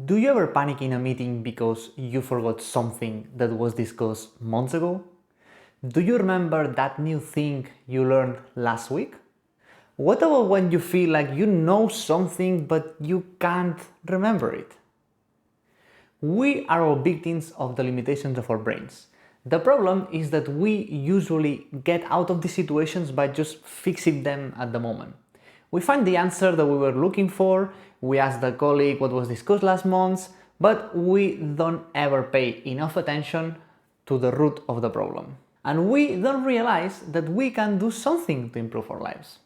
Do you ever panic in a meeting because you forgot something that was discussed months ago? Do you remember that new thing you learned last week? What about when you feel like you know something but you can't remember it? We are all victims of the limitations of our brains. The problem is that we usually get out of these situations by just fixing them at the moment. We find the answer that we were looking for, we ask the colleague what was discussed last month, but we don't ever pay enough attention to the root of the problem. And we don't realize that we can do something to improve our lives.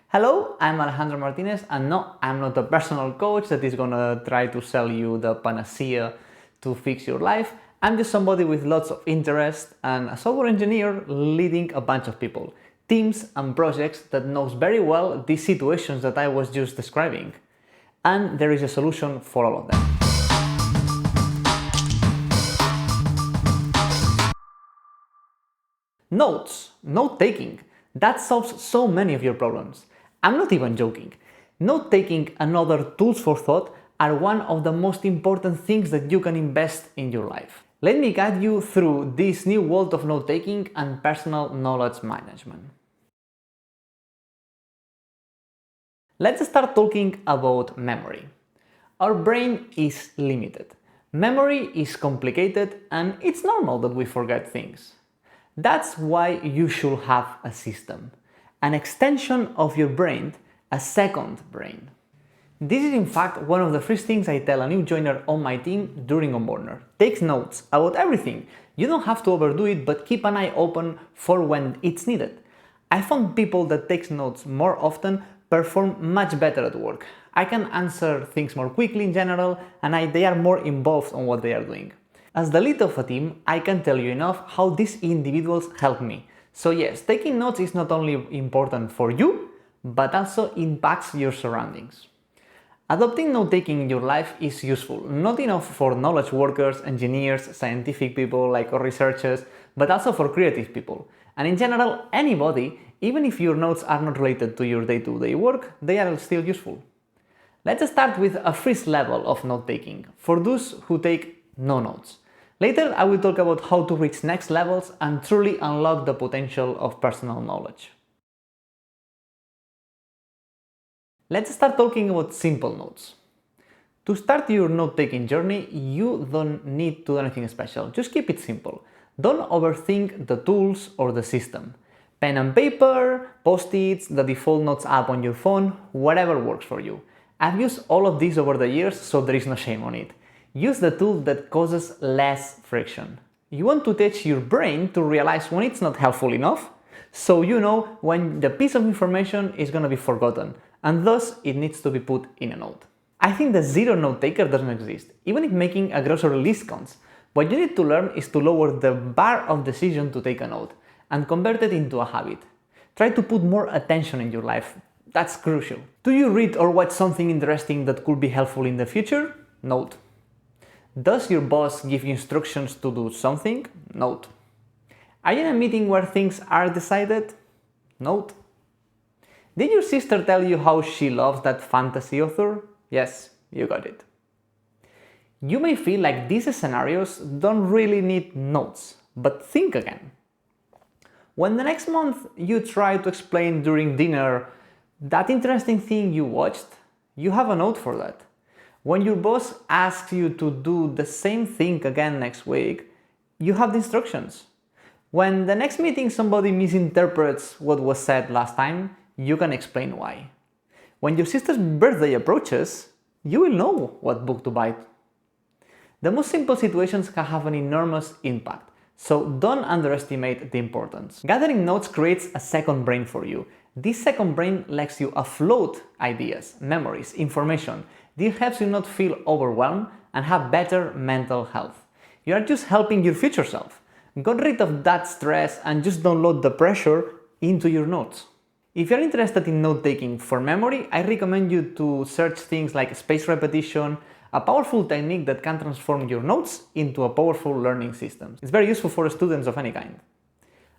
Hello, I'm Alejandro Martinez, and no, I'm not a personal coach that is gonna try to sell you the panacea to fix your life. I'm just somebody with lots of interest and a software engineer leading a bunch of people, teams and projects that knows very well these situations that I was just describing. And there is a solution for all of them. Notes, note-taking, that solves so many of your problems. I'm not even joking. Note-taking and other tools for thought are one of the most important things that you can invest in your life. Let me guide you through this new world of note-taking and personal knowledge management. Let's start talking about memory. Our brain is limited. Memory is complicated and it's normal that we forget things. That's why you should have a system, an extension of your brain, a second brain. This is in fact one of the first things I tell a new joiner on my team during onboarding. Take notes about everything. You don't have to overdo it, but keep an eye open for when it's needed. I found people that take notes more often perform much better at work. I can answer things more quickly in general, and they are more involved on what they are doing. As the lead of a team, I can tell you enough how these individuals help me. So yes, taking notes is not only important for you, but also impacts your surroundings. Adopting note-taking in your life is useful, not enough for knowledge workers, engineers, scientific people like researchers, but also for creative people. And in general, anybody, even if your notes are not related to your day-to-day work, they are still useful. Let's start with a first level of note-taking, for those who take no notes. Later, I will talk about how to reach next levels and truly unlock the potential of personal knowledge. Let's start talking about simple notes. To start your note-taking journey, you don't need to do anything special. Just keep it simple. Don't overthink the tools or the system. Pen and paper, post-its, the default notes app on your phone, whatever works for you. I've used all of these over the years, so there is no shame on it. Use the tool that causes less friction. You want to teach your brain to realize when it's not helpful enough, so you know when the piece of information is going to be forgotten, and thus it needs to be put in a note. I think the zero note taker doesn't exist, even if making a grocery list counts. What you need to learn is to lower the bar of decision to take a note and convert it into a habit. Try to put more attention in your life. That's crucial. Do you read or watch something interesting that could be helpful in the future? Note. Does your boss give you instructions to do something? Note. Are you in a meeting where things are decided? Note. Did your sister tell you how she loves that fantasy author? Yes, you got it. You may feel like these scenarios don't really need notes, but think again. When the next month you try to explain during dinner that interesting thing you watched, you have a note for that. When your boss asks you to do the same thing again next week, you have the instructions. When the next meeting somebody misinterprets what was said last time, you can explain why. When your sister's birthday approaches, you will know what book to buy. The most simple situations can have an enormous impact, so don't underestimate the importance. Gathering notes creates a second brain for you. This second brain lets you offload ideas, memories, information. This helps you not feel overwhelmed and have better mental health. You are just helping your future self. Get rid of that stress and just download the pressure into your notes. If you're interested in note-taking for memory, I recommend you to search things like spaced repetition, a powerful technique that can transform your notes into a powerful learning system. It's very useful for students of any kind.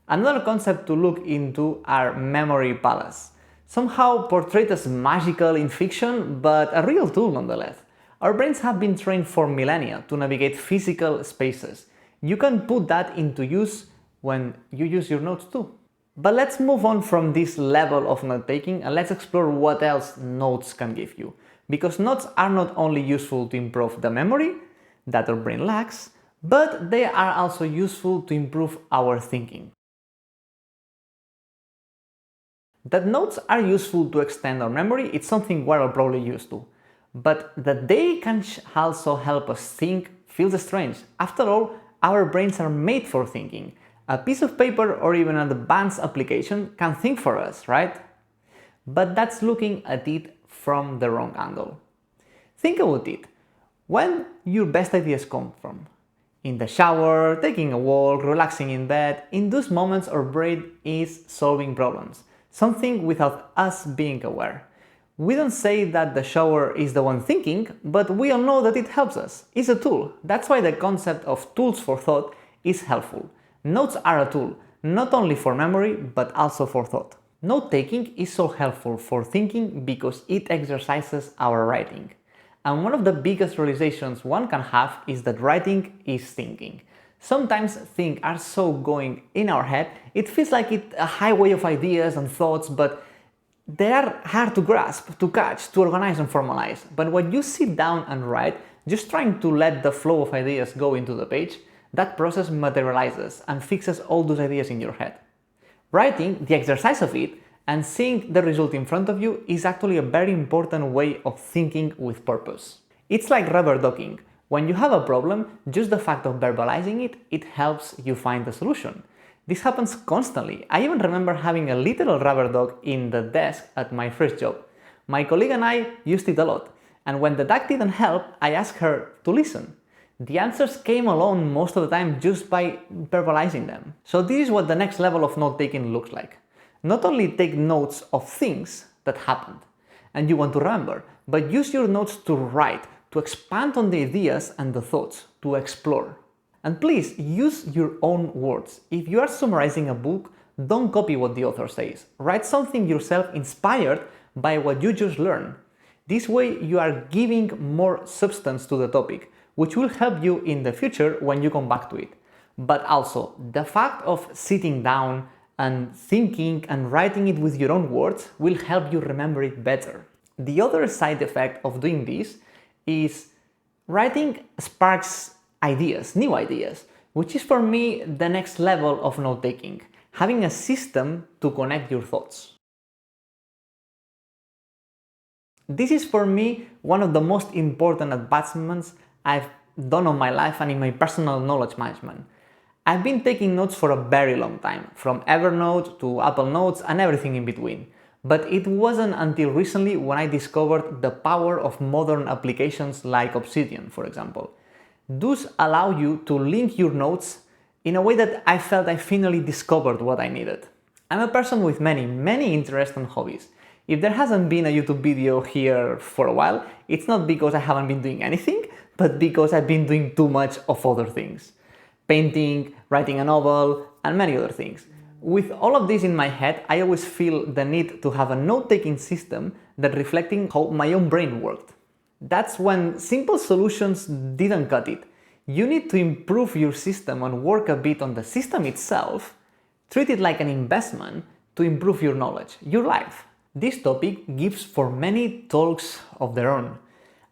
Another concept to look into are memory palace. Somehow portrayed as magical in fiction, but a real tool nonetheless. Our brains have been trained for millennia to navigate physical spaces. You can put that into use when you use your notes too. But let's move on from this level of note-taking and let's explore what else notes can give you. Because notes are not only useful to improve the memory that our brain lacks, but they are also useful to improve our thinking. That notes are useful to extend our memory, it's something we're all probably used to. But that they can also help us think feels strange. After all, our brains are made for thinking. A piece of paper or even an advanced application can think for us, right? But that's looking at it from the wrong angle. Think about it. When your best ideas come from? In the shower, taking a walk, relaxing in bed. In those moments our brain is solving problems, something without us being aware. We don't say that the shower is the one thinking, but we all know that it helps us. It's a tool. That's why the concept of tools for thought is helpful. Notes are a tool, not only for memory, but also for thought. Note-taking is so helpful for thinking because it exercises our writing. And one of the biggest realizations one can have is that writing is thinking. Sometimes things are so going in our head, it feels like it's a highway of ideas and thoughts, but they are hard to grasp, to catch, to organize and formalize. But when you sit down and write, just trying to let the flow of ideas go into the page, that process materializes and fixes all those ideas in your head. Writing, the exercise of it, and seeing the result in front of you is actually a very important way of thinking with purpose. It's like rubber ducking. When you have a problem, just the fact of verbalizing it, it helps you find the solution. This happens constantly. I even remember having a literal rubber duck in the desk at my first job. My colleague and I used it a lot, and when the duck didn't help, I asked her to listen. The answers came along most of the time just by verbalizing them. So this is what the next level of note-taking looks like. Not only take notes of things that happened and you want to remember, but use your notes to write, to expand on the ideas and the thoughts, to explore. And please use your own words. If you are summarizing a book, don't copy what the author says. Write something yourself inspired by what you just learned. This way you are giving more substance to the topic, which will help you in the future when you come back to it. But also, the fact of sitting down and thinking and writing it with your own words will help you remember it better. The other side effect of doing this is writing sparks ideas, new ideas, which is for me the next level of note-taking, having a system to connect your thoughts. This is for me one of the most important advancements I've done on my life and in my personal knowledge management. I've been taking notes for a very long time, from Evernote to Apple Notes and everything in between. But it wasn't until recently when I discovered the power of modern applications like Obsidian, for example. Those allow you to link your notes in a way that I felt I finally discovered what I needed. I'm a person with many interests and hobbies. If there hasn't been a YouTube video here for a while, it's not because I haven't been doing anything, but because I've been doing too much of other things. Painting, writing a novel, and many other things. With all of this in my head, I always feel the need to have a note-taking system that reflecting how my own brain worked. That's when simple solutions didn't cut it. You need to improve your system and work a bit on the system itself, treat it like an investment to improve your knowledge, your life. This topic gives for many talks of their own.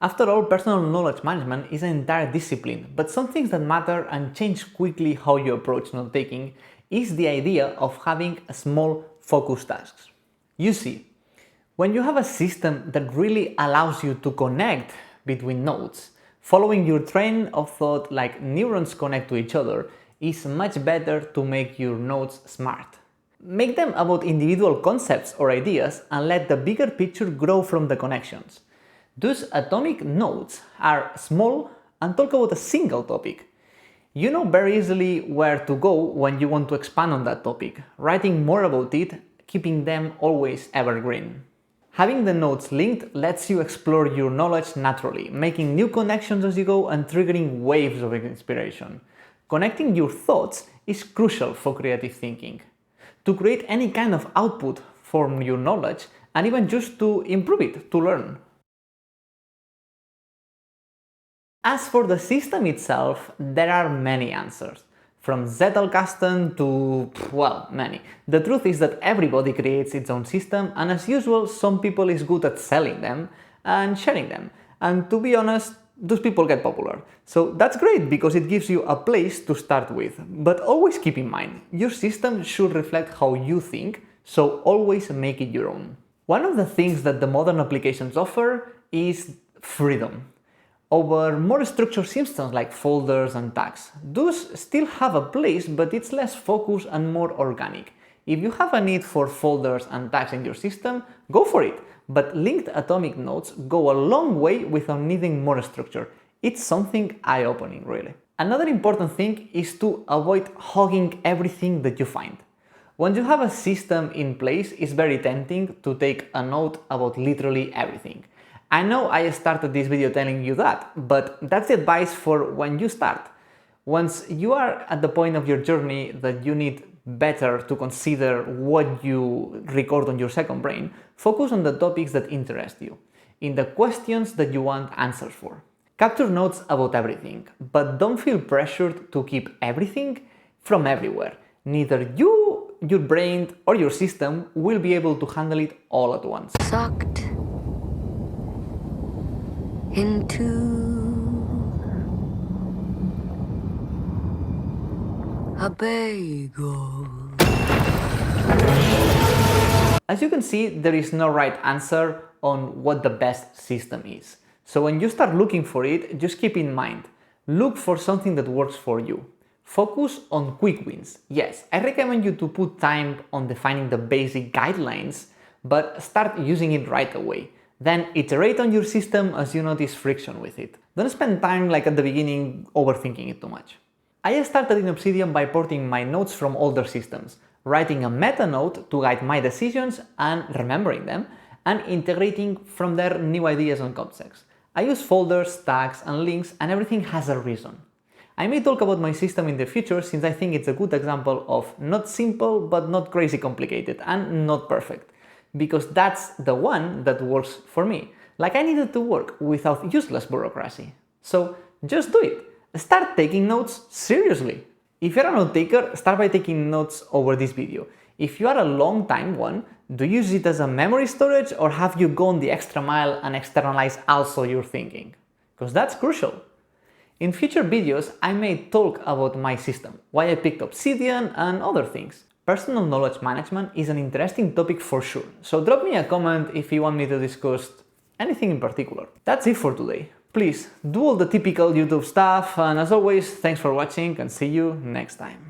After all, personal knowledge management is an entire discipline, but some things that matter and change quickly how you approach note-taking is the idea of having small, focused tasks. You see, when you have a system that really allows you to connect between nodes, following your train of thought like neurons connect to each other is much better to make your notes smart. Make them about individual concepts or ideas and let the bigger picture grow from the connections. Those atomic notes are small and talk about a single topic. You know very easily where to go when you want to expand on that topic, writing more about it, keeping them always evergreen. Having the notes linked lets you explore your knowledge naturally, making new connections as you go and triggering waves of inspiration. Connecting your thoughts is crucial for creative thinking. To create any kind of output from your knowledge and even just to improve it, to learn. As for the system itself, there are many answers. From Zettel custom to, well, many. The truth is that everybody creates its own system, and as usual, some people is good at selling them and sharing them. And to be honest, those people get popular. So that's great because it gives you a place to start with. But always keep in mind, your system should reflect how you think, so always make it your own. One of the things that the modern applications offer is freedom over more structured systems like folders and tags. Those still have a place, but it's less focused and more organic. If you have a need for folders and tags in your system, go for it. But linked atomic nodes go a long way without needing more structure. It's something eye-opening, really. Another important thing is to avoid hogging everything that you find. Once you have a system in place, it's very tempting to take a note about literally everything. I know I started this video telling you that, but that's the advice for when you start. Once you are at the point of your journey that you need better to consider what you record on your second brain, focus on the topics that interest you, in the questions that you want answers for. Capture notes about everything, but don't feel pressured to keep everything from everywhere. Neither you, your brain, or your system will be able to handle it all at once. Sucked into a bagel. As you can see, there is no right answer on what the best system is. So when you start looking for it, just keep in mind, look for something that works for you. Focus on quick wins. Yes, I recommend you to put time on defining the basic guidelines, but start using it right away. Then iterate on your system as you notice friction with it. Don't spend time like at the beginning overthinking it too much. I started in Obsidian by porting my notes from older systems, writing a meta note to guide my decisions and remembering them, and integrating from there new ideas and concepts. I use folders, tags, and links, and everything has a reason. I may talk about my system in the future since I think it's a good example of not simple but not crazy complicated and not perfect. Because that's the one that works for me. Like I needed to work without useless bureaucracy. So just do it. Start taking notes seriously. If you're a note taker, start by taking notes over this video. If you are a long time one, do you use it as a memory storage or have you gone the extra mile and externalize also your thinking? Because that's crucial. In future videos, I may talk about my system, why I picked Obsidian and other things. Personal knowledge management is an interesting topic for sure, so drop me a comment if you want me to discuss anything in particular. That's it for today. Please do all the typical YouTube stuff, and as always, thanks for watching and see you next time.